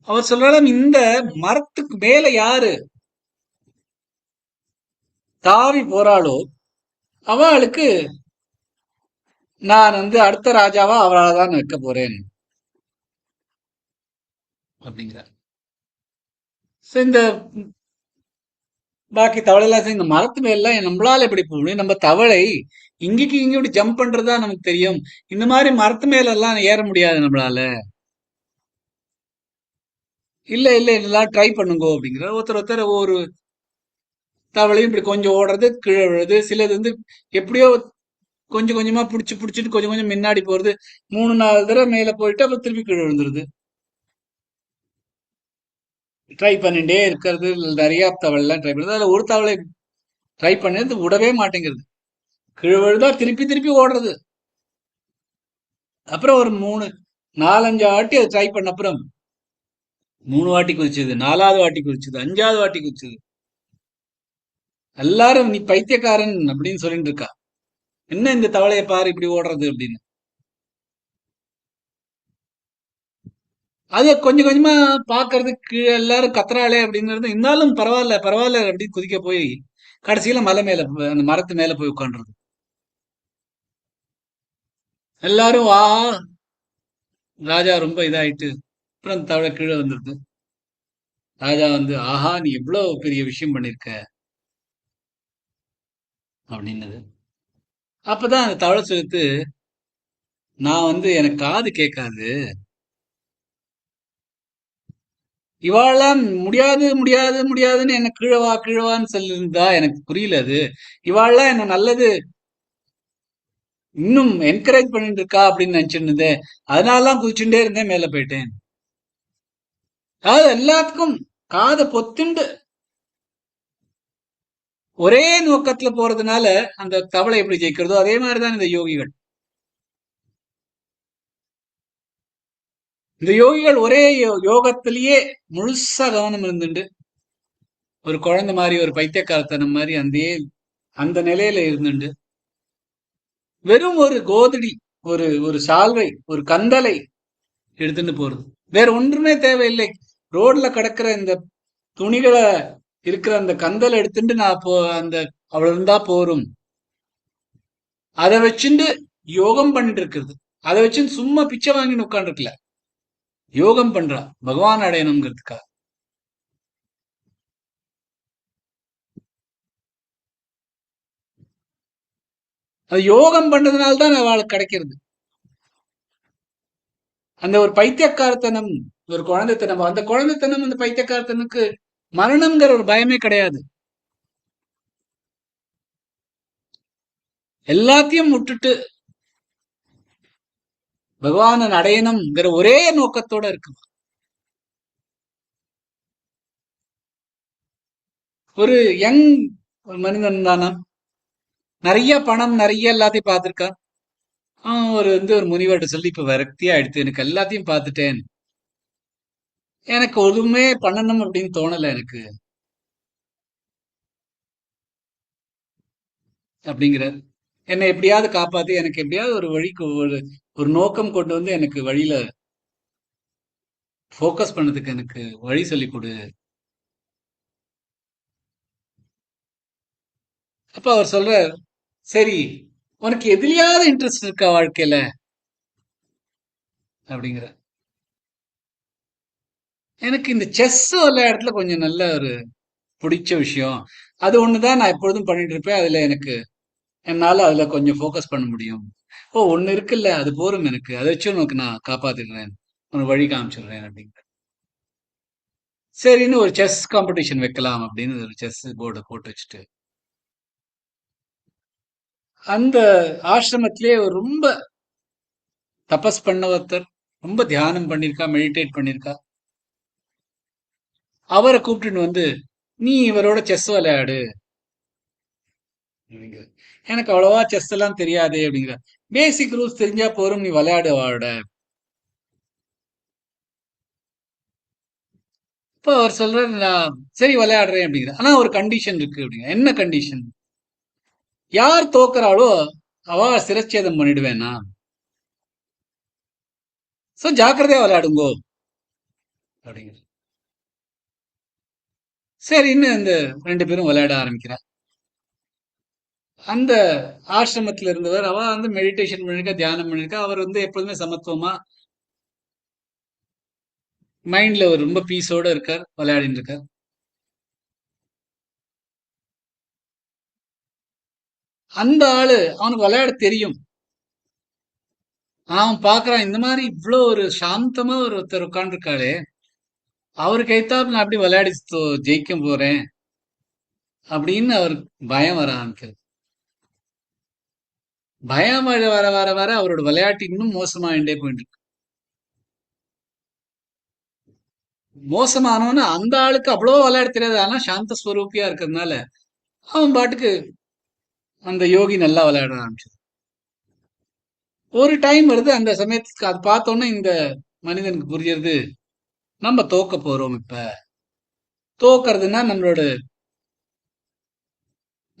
அவர் சொல்றாலும் இந்த மரத்துக்கு மேல யாரு தாவி போறாளோ அவளுக்கு நான் அடுத்த ராஜாவா அவளால் தான் வைக்க போறேன் அப்படிங்கிறார். இந்த பாக்கி தவளை எல்லாம் இந்த மரத்து மேல நம்மளால எப்படி போக முடியும்? நம்ம தவளை இங்கேக்கு இங்க இப்படி ஜம்ப் பண்றதா நமக்கு தெரியும். இந்த மாதிரி மரத்து மேல எல்லாம் ஏற முடியாது நம்மளால. இல்ல இல்ல இதெல்லாம் ட்ரை பண்ணுங்க அப்படிங்கிற ஒருத்தர் ஒருத்தர் ஒவ்வொரு தவளையும் இப்படி கொஞ்சம் ஓடுறது கீழே விழுது. சிலது எப்படியோ கொஞ்சம் கொஞ்சமா புடிச்சிட்டு கொஞ்சம் கொஞ்சம் முன்னாடி போறது. 3 4 தடவை மேல போயிட்டு அப்புறம் திருப்பி கீழே விழுந்துருது. ட்ரை பண்ணிட்டே இருக்கிறது. நிறைய தவளை எல்லாம் ட்ரை பண்ணுறது. அதுல ஒரு தவளை ட்ரை பண்ணது விடவே மாட்டேங்கிறது. கீழே விழுதா திருப்பி திருப்பி ஓடுறது. அப்புறம் ஒரு 3 4 5 வாட்டி அது ட்ரை பண்ண அப்புறம் 3 வாட்டி குதிச்சது, 4வது வாட்டி குதிச்சது, 5வது வாட்டி குதிச்சது. எல்லாரும் நீ பைத்தியக்காரன் அப்படின்னு சொல்லிட்டு இருக்கா. என்ன இந்த தவளையை பாரு இப்படி ஓடுறது அப்படின்னு. அது கொஞ்சம் கொஞ்சமா பாக்குறதுக்கு எல்லாரும் கத்துறாளே அப்படிங்கிறது. இருந்தாலும் பரவாயில்ல பரவாயில்ல அப்படின்னு குதிக்க போய் கடைசியில மலை மேல அந்த மரத்து மேல போய் உட்காந்துருது. எல்லாரும் வா. ராஜா ரொம்ப இதாயிட்டு அப்புறம் தவளை கீழே வந்துருது. ராஜா ஆஹா நீ எவ்வளவு பெரிய விஷயம் பண்ணிருக்க அப்படின்னது. அப்பதான் அந்த தவளை சொல்லுது, நான் எனக்கு காது கேட்காது. இவாளெல்லாம் முடியாது முடியாது முடியாதுன்னு என்ன கீழவா கீழவான்னு சொல்லியிருந்தா எனக்கு புரியல அது. இவாளெல்லாம் என்ன நல்லது இன்னும் என்கரேஜ் பண்ணிட்டு இருக்கா அப்படின்னு நினைச்சிட்டு இருந்தேன். அதனாலதான் குதிச்சுட்டே இருந்தேன், மேல போயிட்டேன். அதாவது எல்லாத்துக்கும் காதை பொத்துண்டு ஒரே நோக்கத்துல போறதுனால அந்த தவளை எப்படி ஜெயிக்கிறதோ அதே மாதிரிதான் இந்த யோகிகள். இந்த யோகிகள் ஒரே யோகத்திலேயே முழுசா கவனம் இருந்துட்டு ஒரு குழந்தை மாதிரி ஒரு பைத்தியக்காரத்தனம் மாதிரி அந்த நிலையில இருந்துட்டு வெறும் ஒரு கோதடி, ஒரு ஒரு சால்வை, ஒரு கந்தலை எடுத்துட்டு போறது, வேற ஒன்றுமே தேவையில்லை. ரோட்ல கிடக்கிற இந்த துணிகளை இருக்கிற அந்த கந்தலை எடுத்துட்டு நான் அந்த அவ்வளவு இருந்தா போரும். அதை வச்சுட்டு யோகம் பண்ணிட்டு இருக்கிறது. அதை வச்சு சும்மா பிச்சை வாங்கின்னு உட்காந்துருக்கல, யோகம் பண்றா பகவான் அடையணுங்கிறதுக்காக. அது யோகம் பண்றதுனால்தான் அவளுக்கு கிடைக்கிறது. அந்த ஒரு பைத்தியக்காரத்தனம், ஒரு குழந்தைத்தனம், அந்த குழந்தைத்தனம் அந்த பைத்தியக்காரத்தனுக்கு மரணம்ங்கிற ஒரு பயமே கிடையாது. எல்லாத்தையும் விட்டுட்டு பகவானன் அடையணும்ங்கிற ஒரே நோக்கத்தோட இருக்கு. ஒரு யங் மனிதன் தானா, நிறைய பணம் நிறைய எல்லாத்தையும் பார்த்திருக்கான். ஒரு முனிவர்கிட்ட சொல்லி இப்ப விரக்தியா எடுத்து எனக்கு எல்லாத்தையும் பார்த்துட்டேன், எனக்கு ஒதுவுமே பண்ணணும் அப்படின்னு தோணல எனக்கு அப்படிங்கிறார். என்னை எப்படியாவது காப்பாத்தி எனக்கு எப்படியாவது ஒரு வழிக்கு ஒரு ஒரு நோக்கம் கொண்டு வந்து எனக்கு வழியில ஃபோக்கஸ் பண்ணதுக்கு எனக்கு வழி சொல்லி கொடு. அப்ப அவர் சொல்றார், சரி உனக்கு எதுலயாவது இன்ட்ரெஸ்ட் இருக்கா வாழ்க்கையில அப்படிங்கிற. எனக்கு இந்த செஸ் விளையாட்டுல கொஞ்சம் நல்ல ஒரு பிடிச்ச விஷயம், அது ஒண்ணுதான் நான் எப்பொழுதும் பண்ணிட்டு இருப்பேன். என்னால அதுல கொஞ்சம் ஃபோக்கஸ் பண்ண முடியும். ஓ ஒண்ணு இருக்குல்ல, அது போரும் எனக்கு, அதை வச்சு உனக்கு நான் காப்பாத்திடுறேன், உனக்கு வழி காமிச்சிடுறேன் அப்படிங்கிற. சரின்னு ஒரு செஸ் காம்படிஷன் வைக்கலாம் அப்படின்னு ஒரு செஸ் போர்டை போட்டு வச்சுட்டு அந்த ஆசிரமத்திலே ஒரு ரொம்ப தபஸ் பண்ண ஒருத்தர், ரொம்ப தியானம் பண்ணிருக்கா, மெடிடேட் பண்ணிருக்கா, அவரை கூப்பிட்டுன்னு வந்து நீ இவரோட செஸ் விளையாடு அப்படிங்கிற. எனக்கு அவ்வளவா செஸ் எல்லாம் தெரியாது அப்படிங்கிற. பேசிக் ரூல்ஸ் தெரிஞ்சா போரும், நீ விளையாடு அவரோட. இப்ப அவர் சொல்றாரு, நான் சரி விளையாடுறேன் அப்படிங்கிற. ஆனா ஒரு கண்டிஷன் இருக்கு அப்படிங்கிற. என்ன கண்டிஷன்? யார் தோக்குறாளோ அவ சிரச்சேதம் பண்ணிடுவேனா, சோ ஜாக்கிரதையா விளையாடுங்கோ அப்படிங்கிற. சரின்னு இந்த ரெண்டு பேரும் விளையாட ஆரம்பிக்கிறார். அந்த ஆசிரமத்துல இருந்தவர், அவ மெடிடேஷன் பண்ணிருக்கா, தியானம் பண்ணிருக்கா. அவர் எப்பொழுதுமே சமத்துவமா மைண்ட்ல ஒரு ரொம்ப பீஸோட இருக்கார், விளையாடிட்டு இருக்கார். அந்த ஆளு அவனுக்கு விளையாட தெரியும். அவன் பாக்குறான், இந்த மாதிரி இவ்வளவு ஒரு சாந்தமா ஒருத்தர் உட்கார்ந்துருக்காளே, அவருக்கு எய்த்தாப்புல நான் அப்படி விளையாடி ஜெயிக்க போறேன் அப்படின்னு அவருக்கு பயம் வர ஆரம்பிக்கிறது. பயம் வர வர வர வர அவரோட விளையாட்டு இன்னும் மோசமாயிட்டே போயிட்டு இருக்கு. மோசமானவன்னு அந்த ஆளுக்கு அவ்வளவோ விளையாட தெரியாது, ஆனா சாந்த ஸ்வரூபியா இருக்கிறதுனால அவன் பாட்டுக்கு அந்த யோகி நல்லா விளையாட ஆரம்பிச்சது. ஒரு டைம் வருது, அந்த சமயத்துக்கு அது பார்த்தோன்னே இந்த மனிதனுக்கு புரியுறது, நம்ம தோக்க போறோம். இப்ப தோக்கறதுன்னா நம்மளோட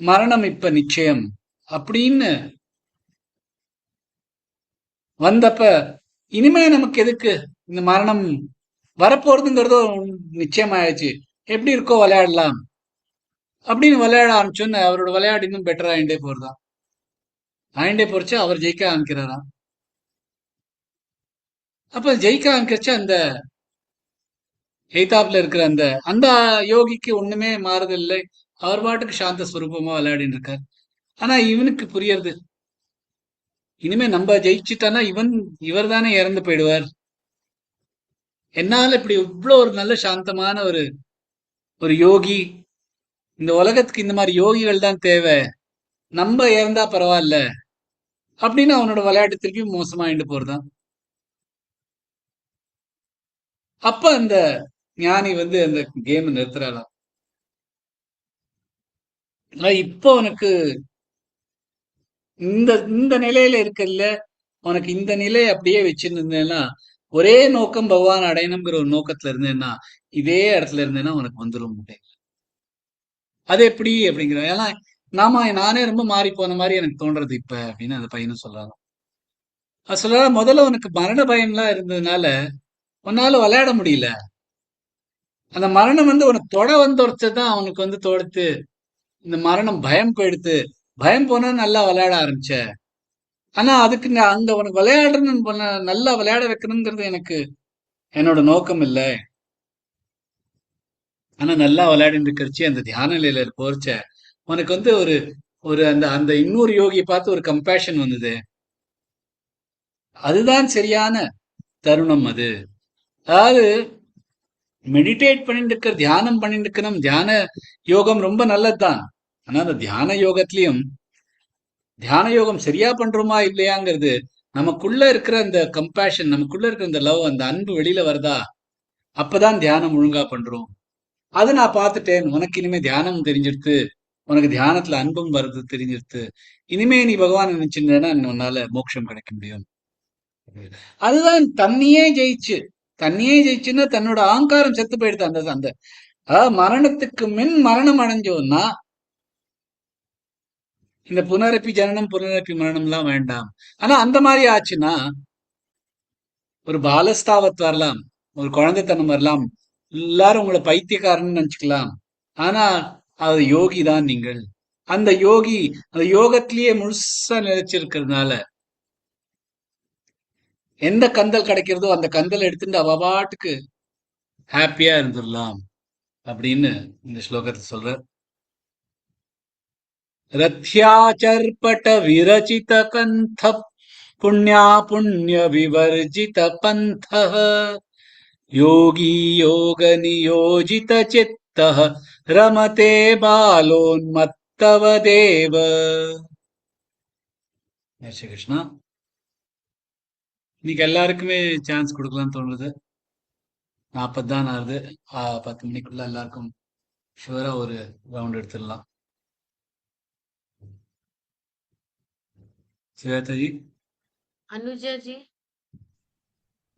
மரணம் இப்ப நிச்சயம் அப்படின்னு வந்தப்ப, இனிமே நமக்கு எதுக்கு இந்த மரணம் வரப்போறதுங்கிறதும் நிச்சயமாயிடுச்சு, எப்படி இருக்கோ விளையாடலாம் அப்படின்னு விளையாட ஆரம்பிச்சோன்னு அவரோட விளையாட்டு இன்னும் பெட்டர் ஆயிட்டே போறதாம். ஆயிண்டே போறச்சு, அவர் ஜெயிக்க ஆரம்பிக்கிறாராம். அப்ப ஜெயிக்க ஆரம்பிக்கிறச்சு அந்த எய்தாப்ல இருக்கிற அந்த அந்த யோகிக்கு ஒண்ணுமே மாறுதில்லை. அவர் பாட்டுக்கு சாந்த ஸ்வரூபமா விளையாடிட்டு இருக்கார். ஆனா இவனுக்கு புரியறது, இனிமே நம்ம ஜெயிச்சுட்டானா இவர் தானே இறந்து போயிடுவார். என்னால இப்படி இவ்வளவு ஒரு நல்ல சாந்தமான ஒரு ஒரு யோகி, இந்த உலகத்துக்கு இந்த மாதிரி யோகிகள் தான் தேவை, நம்ம இறந்தா பரவாயில்ல அப்படின்னு அவனோட விளையாட்டு திருப்பி மோசமாயிட்டு போறதான். அப்ப அந்த ஞானி அந்த கேம் நிறுத்துறாளாம். இப்போ உனக்கு இந்த இந்த நிலையில இருக்கல்ல, உனக்கு இந்த நிலையை அப்படியே வச்சிருந்தேன்னா, ஒரே நோக்கம் பகவான் அடையணுங்கிற ஒரு நோக்கத்துல இருந்தேன்னா, இதே இடத்துல இருந்தேன்னா உனக்கு வந்துடும் முடியும். அது எப்படி அப்படிங்கிற, ஏன்னா நானே ரொம்ப மாறி போன மாதிரி எனக்கு தோன்றது இப்ப அப்படின்னு அந்த பையனும் சொல்றாங்க. அது சொல்ற முதல்ல உனக்கு மரண பயம்லாம் இருந்ததுனால உன்னால விளையாட முடியல. அந்த மரணம் உனக்கு தொட தான் அவனுக்கு தோடுத்து. இந்த மரணம் பயம் போயிடுத்து. பயம் போனா நல்லா விளையாட ஆரம்பிச்ச. ஆனா அதுக்கு அங்க உனக்கு விளையாடணும் நல்லா விளையாட வைக்கணுங்கிறது எனக்கு என்னோட நோக்கம் இல்ல. ஆனா நல்லா விளையாடிட்டு இருக்கிறச்சு அந்த தியான நிலையில போர்ச்ச உனக்கு ஒரு ஒரு அந்த அந்த இன்னொரு யோகியை பார்த்து ஒரு கம்பேஷன் வந்தது. அதுதான் சரியான தருணம் அது. அதாவது மெடிடேட் பண்ணிட்டு இருக்கிற, தியானம் பண்ணிட்டு இருக்கணும். தியான யோகம் ரொம்ப நல்லதுதான். ஆனா அந்த தியான யோகத்திலையும் தியான யோகம் சரியா பண்றோமா இல்லையாங்கிறது நமக்குள்ள இருக்கிற அந்த கம்பேஷன், நமக்குள்ள இருக்கிற அந்த லவ், அந்த அன்பு வெளியில வருதா, அப்பதான் தியானம் ஒழுங்கா பண்றோம். அது நான் பார்த்துட்டேன். உனக்கு இனிமே தியானம் தெரிஞ்சிருத்து, உனக்கு தியானத்துல அன்பும் வருது தெரிஞ்சிருத்து. இனிமே நீ பகவான் நினைச்சிருந்தேன்னா உன்னால மோட்சம் கிடைக்க முடியும். அதுதான் தன்னையே ஜெயிச்சுன்னா தன்னோட அகங்காரம் செத்து போயிடுது. அந்த அந்த மரணத்துக்கு மின் மரணம் அடைஞ்சோம்னா இந்த புனரப்பி ஜனனம் புனரப்பி மரணம் எல்லாம் வேண்டாம். ஆனா அந்த மாதிரி ஆச்சுன்னா ஒரு பாலஸ்தாவத் வரலாம், ஒரு குழந்தைத்தனம் வரலாம், எல்லாரும் உங்களை பைத்தியக்காரன்னு நினைச்சுக்கலாம். ஆனா அது யோகி தான் நீங்கள். அந்த யோகி அந்த யோகத்திலேயே முழுசா நிலைச்சிருக்கிறதுனால எந்த கந்தல் கிடைக்கிறதோ அந்த கந்தல் எடுத்துட்டு அவ பாட்டுக்கு ஹாப்பியா இருந்துடலாம் அப்படின்னு இந்த ஸ்லோகத்தை சொல்ற. ரத்யாச்சர்பட விரச்சித கந்த புண்ணியா புண்ணிய விவர்ஜித பந்த யோகி யோக நியோஜித சித்த ரமதே பாலோன்மத்தவ தேவ. ஜெய் கிருஷ்ணா. இன்னைக்கு எல்லாருக்குமே சான்ஸ் கொடுக்கலாம்னு தோணுது. 40 தான் ஆகுது. 10 மணிக்குள்ள எல்லாருக்கும் ஷுவரா ஒரு ரவுண்ட் எடுத்துடலாம். சுவேதாஜி. Anuja ji.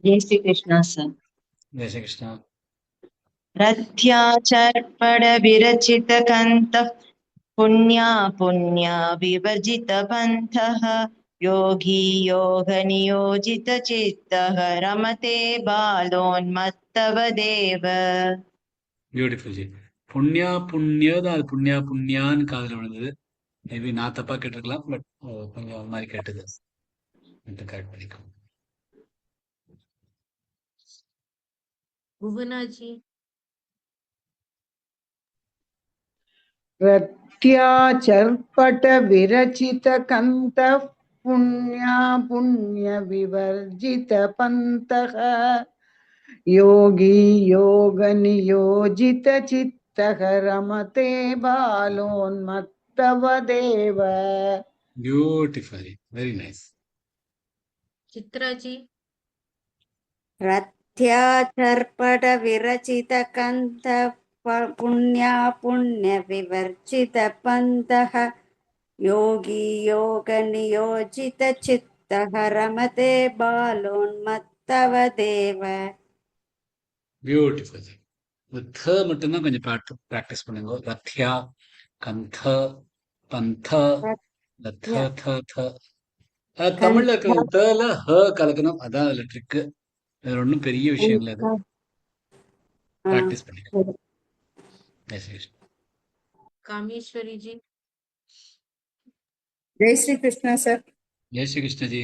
जय श्री कृष्णा सर। जय श्री कृष्णा. रथ्याचर्पण विरचित कंतः पुण्या पुण्या विवर्जित पंथः योगी योग नियोजित चित्तः रमते बालोन्मत्तव देव. Beautiful G. புண்ணியா புண்ணியோ தான், அது புண்ணியா புண்ணியான்னு காதுல விழுந்தது. மேபி நான் தப்பா கேட்டிருக்கலாம், பட் கொஞ்சம் அது மாதிரி கேட்டது. கரெக்ட் பண்ணிக்கோ. Bhuvana ji. रत्याचर्पट विरचित कंत पुण्या पुण्य विवर्जित पंतः योगी योग नियोजित चित्तः रमते बालोन्मत्तव देव. Beautiful, very nice. Chitra ji. रथ्याचर्पट विरचित कंठ पुण्या पुण्य विवर्जित पंथः योगी योग नियोजित चित्तः रमते बालोन्मत्तव देव. பியூட்டிஃபுல். மட்டும்தான் கொஞ்சம் ப்ராக்டிஸ் பண்ணுங்க. ரத்யா, கந்த, பந்த, தமிழ்ல இருக்கிற தல ஹ கலக்கணும். அதான் அதுல ட்ரிக்கு. வேற ஒன்றும் பெரிய விஷயம் இல்லை. அது ப்ராக்டிஸ் பண்ணிக்கணும். Kameshwari ji. जय श्री कृष्ण सर। जय श्री कृष्ण जी.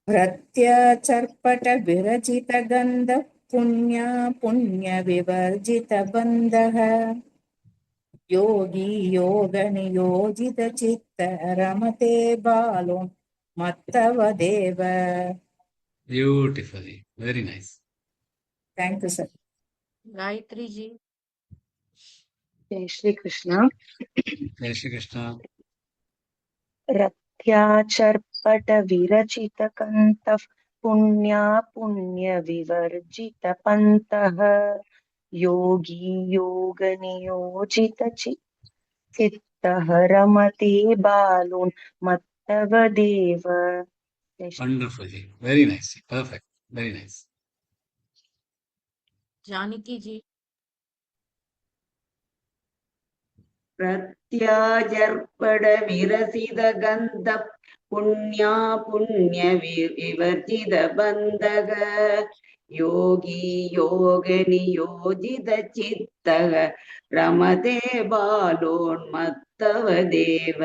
रत्याचर्पट विरचित गंध पुण्या पुण्य विवर्जित बंधः योगी योग नियोजित चित्त रमते बालोन्मत्तव मत्तवदेव. Beautifully. Very nice. Thank you, sir. Gayatri ji. जय Shri Krishna. Jai Shri Krishna. रथ्याचर्पटविरचितकन्तः पुण्या पुण्यविवर्जितपन्तः योगी योगनियोजितचित्तः रमते बालोन्मत्तवदेव. जय Shri Wonderful. Ji. Very nice. Perfect. Very nice. Janaki ji. प्रत्याजर्पणविरसितगन्ध पुण्या पुण्यविवर्जितबन्धः योगी योगनियोजितचित्तः रमते बालोन्मत्तवदेव.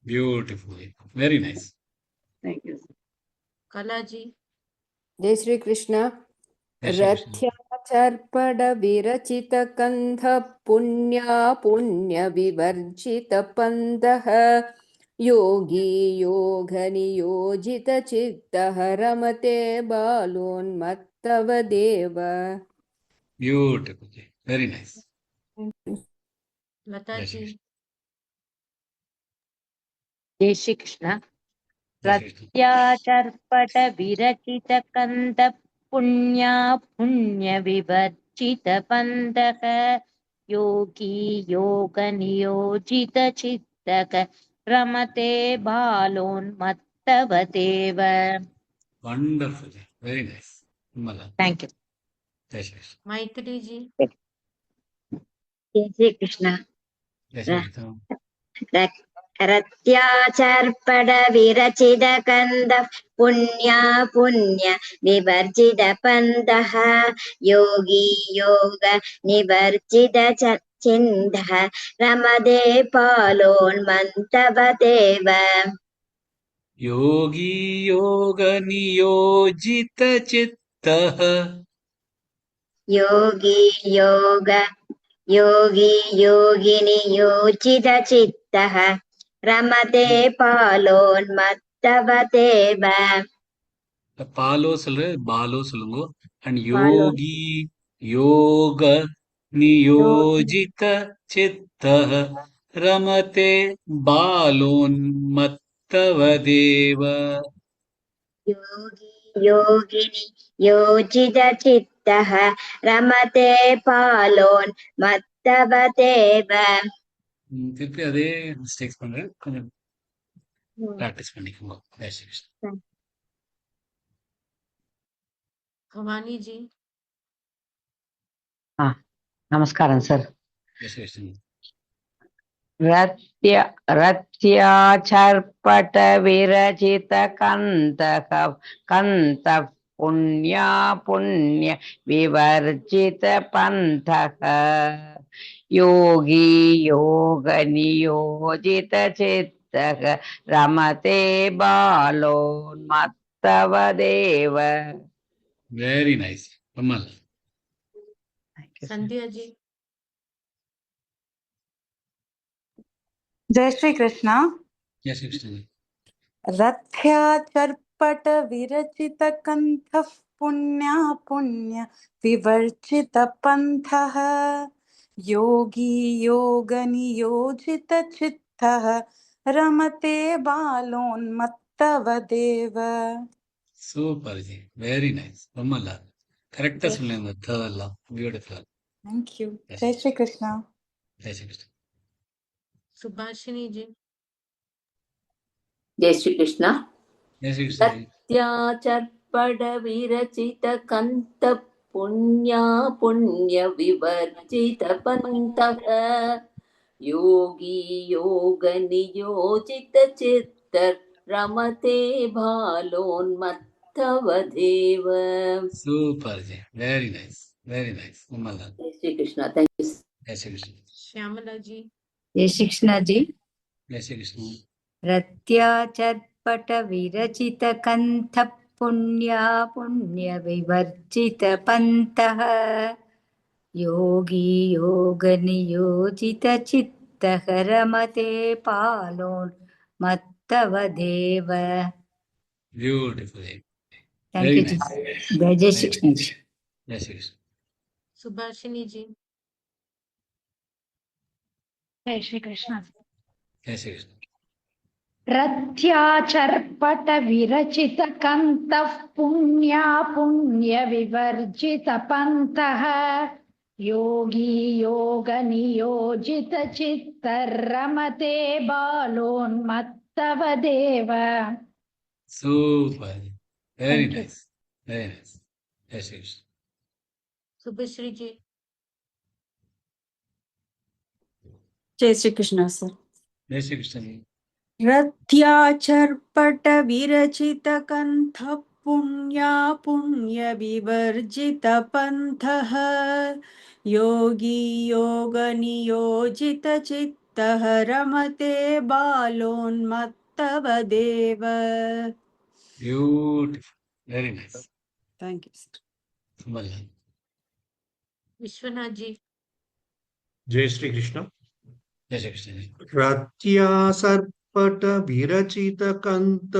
Beautiful. Very nice. Thank you. Kala ji. जय Shri Krishna. Jai Shri Krishna. रथ्याचर्पणविरचितकन्ध पुण्या पुण्यविवर्जितपन्थः योगी योगनियोजितचित्तः रमते बालोन्मत्तवदेव. Beautiful. Ji. Very nice. Lata Jai Shri ji. Krishna. जय Shri Krishna. Jai Shri Krishna. रत्याचर्पटविरचितकन्द पुण्या पुण्यविवर्जितपन्तः योगी योगनियोजितचित्तः रमते बालोन्मत्तवदेव. Wonderful. Ji. Very nice. Mala. Thank you. Jai Shri Krishna. Maitri ji. जय Shri Krishna. Jai Shri Krishna. रत्याचर्पणविरचितकन्दः पुण्या पुण्यविवर्जितपन्तः योगी योगनिवर्जितचित्तः रमते बालोन्मत्तवदेव. योगी योगनियोजितचित्तः योगी योगिनियोजितचित्तः रमते बालोन्मत्तवदेव. பாலோ சொல்லு பாலோ சொல்லுங்க அண்ட் बालो யோகி யோக நியோஜித சித்தः ரமதே பாலோன்மத்தவதேவ. योगी योगिनि योजितचित्तः रमते बालोन्मत्तवदेव. திருப்பி அதே மிஸ்டேக்ஸ் பண்றேன், கொஞ்சம் பிராக்டிஸ் பண்ணிக்கோங்க. ஜெய் ஸ்ரீ கிருஷ்ணா. Bhavani ji. நமஸ்காரம் சார். ஜெய் ஸ்ரீ கிருஷ்ணா. ரத்யாச்சர்பட விரச்சித கந்த புண்ணியா புண்ணிய விவர்ஜித பந்தக யோகி யோக நியோஜித சித்தக ரமதே பாலோன்மத்தவதேவ. Very nice. Kamal. Sandhya ji. जय श्री कृष्णा. जय श्री कृष्ण. रथ्याचर्पट विरचित कंठः पुण्या पुण्य विवर्जित पंथः योगी योग नियोजित चित्तः रमते बालोन्मत्तवदेव. சூப்பர் ஜி, வெரி நைஸ். ரொம்ப நல்லா கரெக்டா சொல்லுங்க. தேர்லாம் பியூட்டிஃபுல். Thank you. जय श्री कृष्णा. जय श्री कृष्ण. Subhashini ji. जय श्री कृष्ण. जय श्री कृष्ण. रत्याचर्पण विरचित कंत पुण्या पुण्य विवर्जित पंतः योगी योग नियोजित चित्त रमते बालोन्मत्तवदेव. சூப்பர் ஜி, வெரி நைஸ், வெரி நைஸ். ரொம்ப நல்லா. जय श्री कृष्ण. Thank you. जय श्री कृष्ण. Shyamala ji. जय श्री कृष्ण जी. जय श्री कृष्ण. रत्याचर्पट विरचित कंठ पुण्या पुण्य विवर्जित पंतः योगी योग नियोजित चित्तः रमते बालोन्मत्तवदेव. मत्तवदेव. Beautiful. Thank Very you, ji. nice. Jai Shri Krishna ji. Jai Shri Krishna. Subhashini ji. जय Shri Krishna. Jai Shri Krishna. रथ्याचर्पट विरचित कन्तः पुण्या पुण्य विवर्जित पन्तः योगी योग नियोजित चित्त रमते बालोन्मत्तवदेव. Super. Very Thank you. nice. Very nice. Jai Shri Krishna. Subhashri ji. जय Shri Krishna sir. Jai Shri Krishna. रथ्याचर्पट विरचित कंठ पुण्या पुण्य विवर्जित पंथः योगी योग नियोजित चित्तः रमते बालोन्मत्तवदेव. Beautiful. Very nice. Thank you, sir. Well. Vishwanath ji. जय Shri Krishna. Jai Shri Krishna. रत्या सर्पट विरचित कंत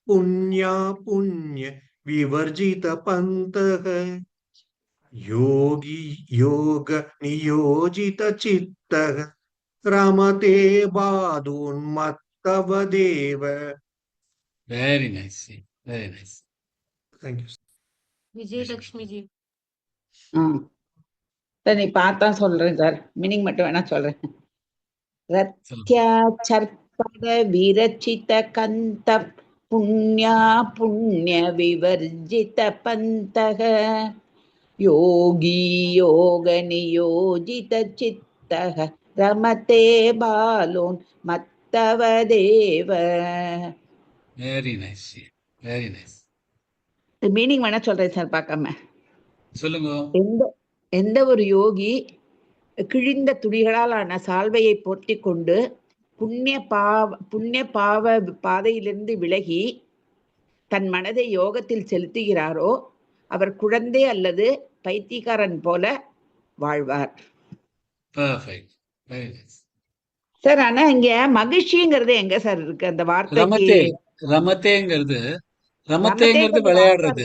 पुण्या पुण्य विवर्जित पंतः योगी योग नियोजित चित्तः रमते बालोन्मत्तवदेव. Very nice. Very nice. Thank you. Vijay Lakshmi ji. சரி பார்த்தா சொல்றேன் சார், மீனிங் மட்டும் வேணா சொல்றேன். ரத்யாச்சர்பட விரச்சித கந்த புண்ணியா புண்ணிய விவர்ஜித பந்தக யோகி யோக நியோஜித சித்தக ரமதே பாலோன் மத்தவதேவ. Very nice. Very nice. Meaning வேணா சொல்றேன் சார் பார்க்காம. சொல்லுங்க. எந்த ஒரு யோகி கிழிந்த துணிகளாலான சால்வையை போர்த்தி கொண்டு புண்ணிய பாவ பாதையிலிருந்து விலகி தன் மனதை யோகத்தில் செலுத்துகிறாரோ அவர் குழந்தை அல்லது பைத்தியக்காரன் போல வாழ்வார். Perfect. Very nice. சார் ஆனா இங்க மகிழ்ச்சிங்கிறது எங்க சார் இருக்கு அந்த வார்த்தைக்கு? ரமத்தேங்கிறது விளையாடுறது.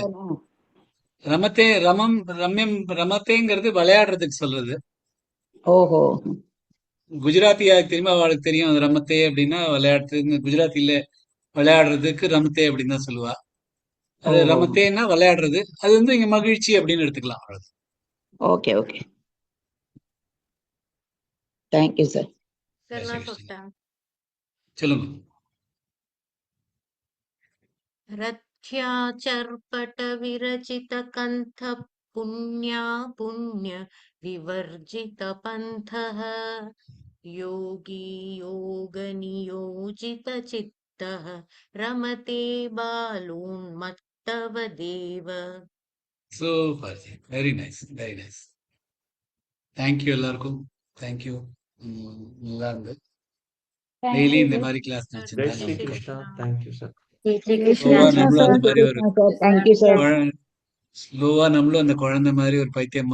ரமத்தேங்கிறது விளையாடுறதுக்கு சொல்றது. ஓஹோ. குஜராத்தியா தெரியுமா? அவளுக்கு தெரியும் அது ரமத்தே அப்படின்னா விளையாடுறது. குஜராத்தில விளையாடுறதுக்கு ரமத்தே அப்படின்னு தான் சொல்லுவா. அது ரமத்தேன்னா விளையாடுறது. அது வந்து இங்க மகிழ்ச்சி அப்படின்னு எடுத்துக்கலாம். Okay okay. Thank you sir. சொல்லுங்க. रथ्याचर्पट विरचित कंठ पुण्या पुण्य विवर्जित पंथः योगी योग नियोजित चित्तः रमते बालोन्मत्तवदेव. Super. Very nice. Very nice. Thank you எல்லாருக்கும். Thank you. நல்லா இருந்தது. டெய்லி இந்த மாதிரி கிளாஸ் जय Shri Krishna. Thank you sir. நம்மளும் அந்த குழந்தை மாதிரி ஒரு பைத்தியம் மாதிரி